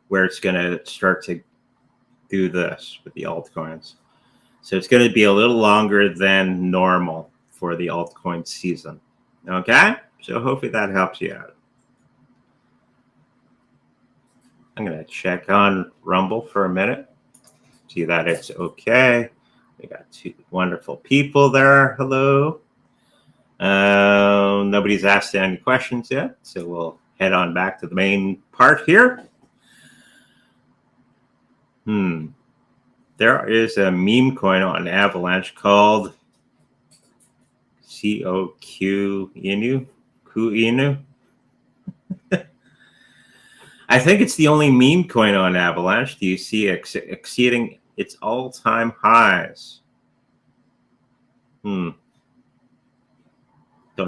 where it's going to start to do this with the altcoins. So it's going to be a little longer than normal for the altcoin season. Okay? So hopefully that helps you out. I'm going to check on Rumble for a minute. See that it's okay. We got two wonderful people there. Hello. Nobody's asked any questions yet, so we'll head on back to the main part here. There is a meme coin on Avalanche called CQ Inu. Inu. I think it's the only meme coin on Avalanche. Do you see exceeding its all-time highs?